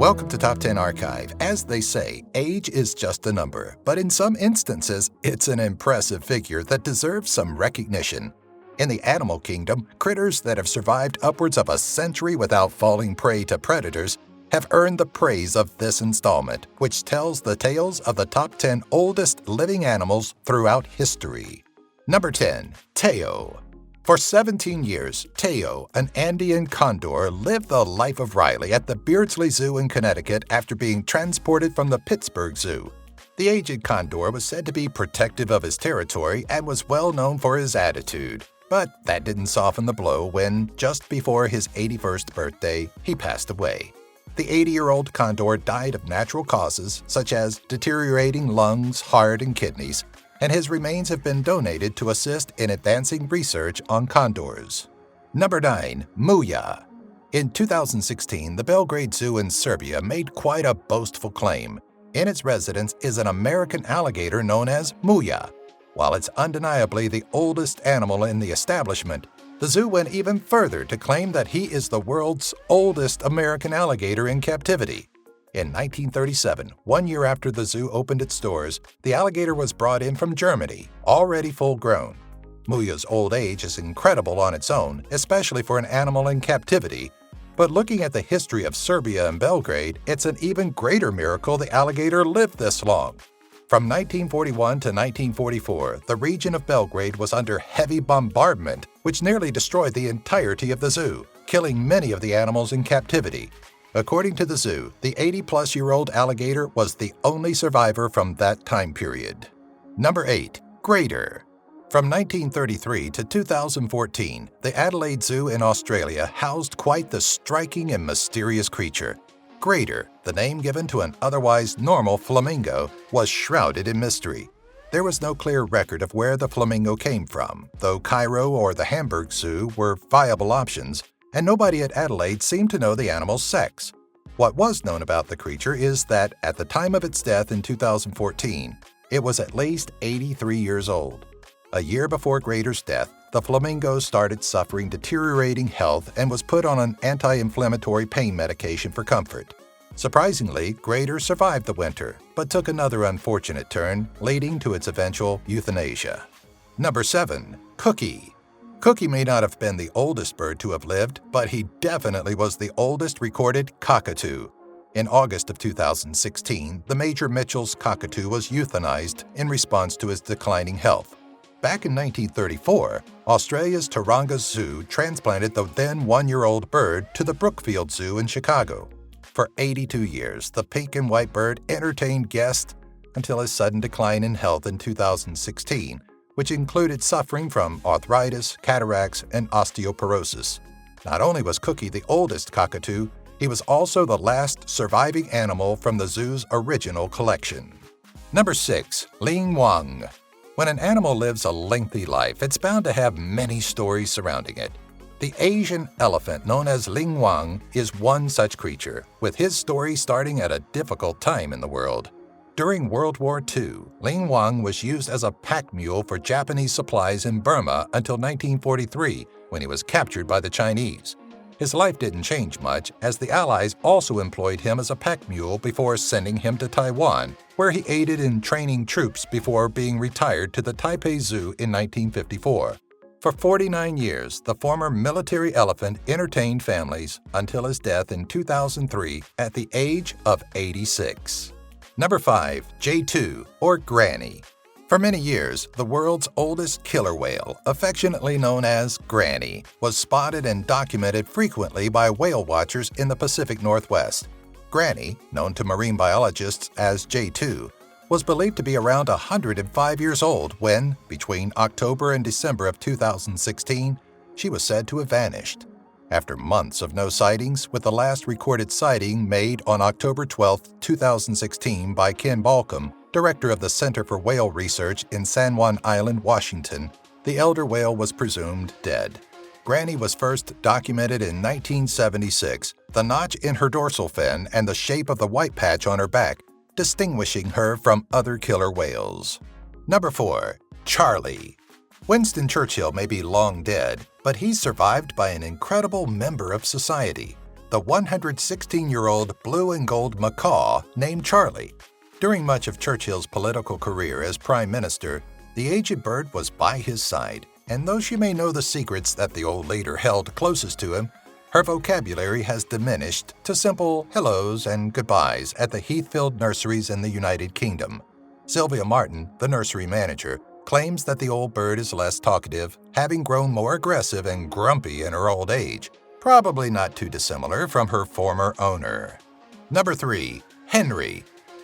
Welcome to Top 10 Archive. As they say, age is just a number, but in some instances, it's an impressive figure that deserves some recognition. In the animal kingdom, critters that have survived upwards of a century without falling prey to predators have earned the praise of this installment, which tells the tales of the top 10 oldest living animals throughout history. Number 10. Thaao. For 17 years, Thaao, an Andean condor, lived the life of Riley at the Beardsley Zoo in Connecticut after being transported from the Pittsburgh Zoo. The aged condor was said to be protective of his territory and was well known for his attitude. But that didn't soften the blow when, just before his 81st birthday, he passed away. The 80-year-old condor died of natural causes such as deteriorating lungs, heart, and kidneys, and his remains have been donated to assist in advancing research on condors. Number 9. Mooyah. In 2016, the Belgrade Zoo in Serbia made quite a boastful claim. In its residence is an American alligator known as Muja. While it's undeniably the oldest animal in the establishment, the zoo went even further to claim that he is the world's oldest American alligator in captivity. In 1937, 1 year after the zoo opened its doors, the alligator was brought in from Germany, already full-grown. Muja's old age is incredible on its own, especially for an animal in captivity, but looking at the history of Serbia and Belgrade, it's an even greater miracle the alligator lived this long. From 1941 to 1944, the region of Belgrade was under heavy bombardment, which nearly destroyed the entirety of the zoo, killing many of the animals in captivity. According to the zoo, the 80-plus-year-old alligator was the only survivor from that time period. Number 8. Greater. From 1933 to 2014, the Adelaide Zoo in Australia housed quite the striking and mysterious creature. Greater, the name given to an otherwise normal flamingo, was shrouded in mystery. There was no clear record of where the flamingo came from, though Cairo or the Hamburg Zoo were viable options, and nobody at Adelaide seemed to know the animal's sex. What was known about the creature is that at the time of its death in 2014, it was at least 83 years old. A year before Greater's death, the flamingo started suffering deteriorating health and was put on an anti-inflammatory pain medication for comfort. Surprisingly, Greater survived the winter, but took another unfortunate turn, leading to its eventual euthanasia. Number 7. Cookie. Cookie may not have been the oldest bird to have lived, but he definitely was the oldest recorded cockatoo. In August of 2016, the Major Mitchell's cockatoo was euthanized in response to his declining health. Back in 1934, Australia's Taronga Zoo transplanted the then 1-year-old bird to the Brookfield Zoo in Chicago. For 82 years, the pink and white bird entertained guests until his sudden decline in health in 2016, which included suffering from arthritis, cataracts, and osteoporosis. Not only was Cookie the oldest cockatoo, he was also the last surviving animal from the zoo's original collection. Number 6. Ling Wang. When an animal lives a lengthy life, it's bound to have many stories surrounding it. The Asian elephant known as Ling Wang is one such creature, with his story starting at a difficult time in the world. During World War II, Ling Wang was used as a pack mule for Japanese supplies in Burma until 1943, when he was captured by the Chinese. His life didn't change much, as the Allies also employed him as a pack mule before sending him to Taiwan, where he aided in training troops before being retired to the Taipei Zoo in 1954. For 49 years, the former military elephant entertained families until his death in 2003 at the age of 86. Number 5. J2, or Granny. For many years, the world's oldest killer whale, affectionately known as Granny, was spotted and documented frequently by whale watchers in the Pacific Northwest. Granny, known to marine biologists as J2, was believed to be around 105 years old when, between October and December of 2016, she was said to have vanished. After months of no sightings, with the last recorded sighting made on October 12, 2016 by Ken Balcom, director of the Center for Whale Research in San Juan Island, Washington, the elder whale was presumed dead. Granny was first documented in 1976, the notch in her dorsal fin and the shape of the white patch on her back, distinguishing her from other killer whales. Number 4. Charlie. Winston Churchill may be long dead, but he's survived by an incredible member of society. the 116-year-old blue and gold macaw named Charlie. During much of Churchill's political career as Prime Minister, the aged bird was by his side, and though she may know the secrets that the old leader held closest to him, her vocabulary has diminished to simple hellos and goodbyes at the Heathfield nurseries in the United Kingdom. Sylvia Martin, the nursery manager, claims that the old bird is less talkative, having grown more aggressive and grumpy in her old age, probably not too dissimilar from her former owner. Number 3. Henry.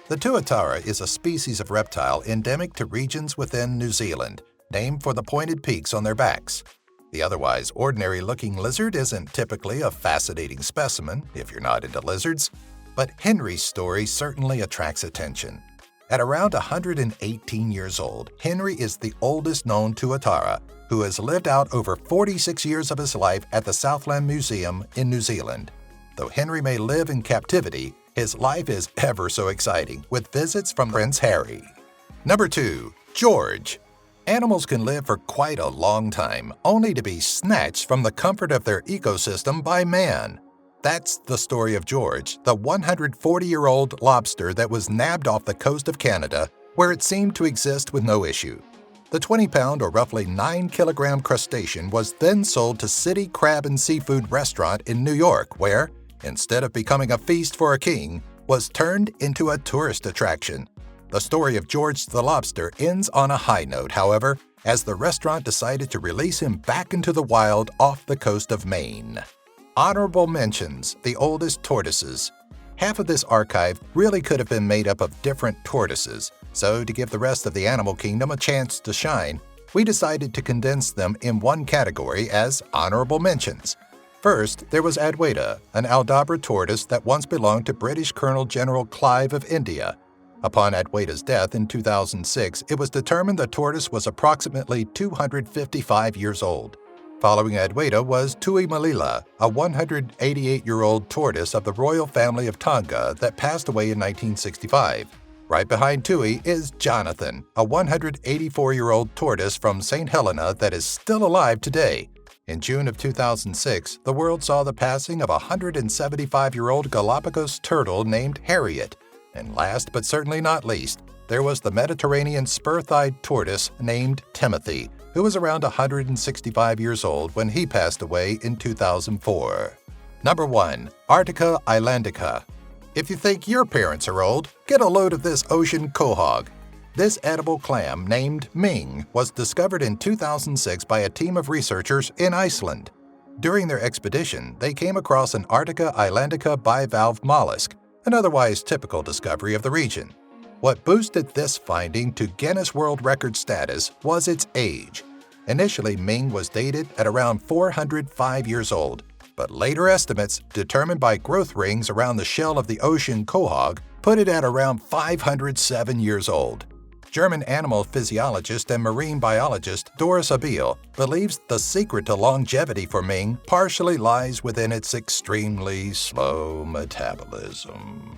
The tuatara is a species of reptile endemic to regions within New Zealand, named for the pointed peaks on their backs. The otherwise ordinary-looking lizard isn't typically a fascinating specimen if you're not into lizards, but Henry's story certainly attracts attention. At around 118 years old, Henry is the oldest known tuatara, who has lived out over 46 years of his life at the Southland Museum in New Zealand. Though Henry may live in captivity, his life is ever so exciting, with visits from Prince Harry. Number 2. George. Animals can live for quite a long time, only to be snatched from the comfort of their ecosystem by man. That's the story of George, the 140-year-old lobster that was nabbed off the coast of Canada, where it seemed to exist with no issue. The 20-pound or roughly 9-kilogram crustacean was then sold to City Crab and Seafood Restaurant in New York, where, instead of becoming a feast for a king, was turned into a tourist attraction. The story of George the lobster ends on a high note, however, as the restaurant decided to release him back into the wild off the coast of Maine. Honorable mentions: the oldest tortoises. Half of this archive really could have been made up of different tortoises, so to give the rest of the animal kingdom a chance to shine, we decided to condense them in one category as honorable mentions. First, there was Adwaita, an Aldabra tortoise that once belonged to British Colonel General Clive of India. Upon Adwaita's death in 2006, it was determined the tortoise was approximately 255 years old. Following Adwaita was Tui Malila, a 188-year-old tortoise of the royal family of Tonga that passed away in 1965. Right behind Tui is Jonathan, a 184-year-old tortoise from St. Helena that is still alive today. In June of 2006, the world saw the passing of a 175-year-old Galapagos turtle named Harriet. And last but certainly not least, there was the Mediterranean spur-thighed tortoise named Timothy, who was around 165 years old when he passed away in 2004. Number 1. Arctica Islandica. If you think your parents are old, get a load of this ocean quahog. This edible clam, named Ming, was discovered in 2006 by a team of researchers in Iceland. During their expedition, they came across an Arctica Islandica bivalve mollusk, an otherwise typical discovery of the region. What boosted this finding to Guinness World Record status was its age. Initially, Ming was dated at around 405 years old, but later estimates, determined by growth rings around the shell of the ocean quahog, put it at around 507 years old. German animal physiologist and marine biologist Doris Abel believes the secret to longevity for Ming partially lies within its extremely slow metabolism.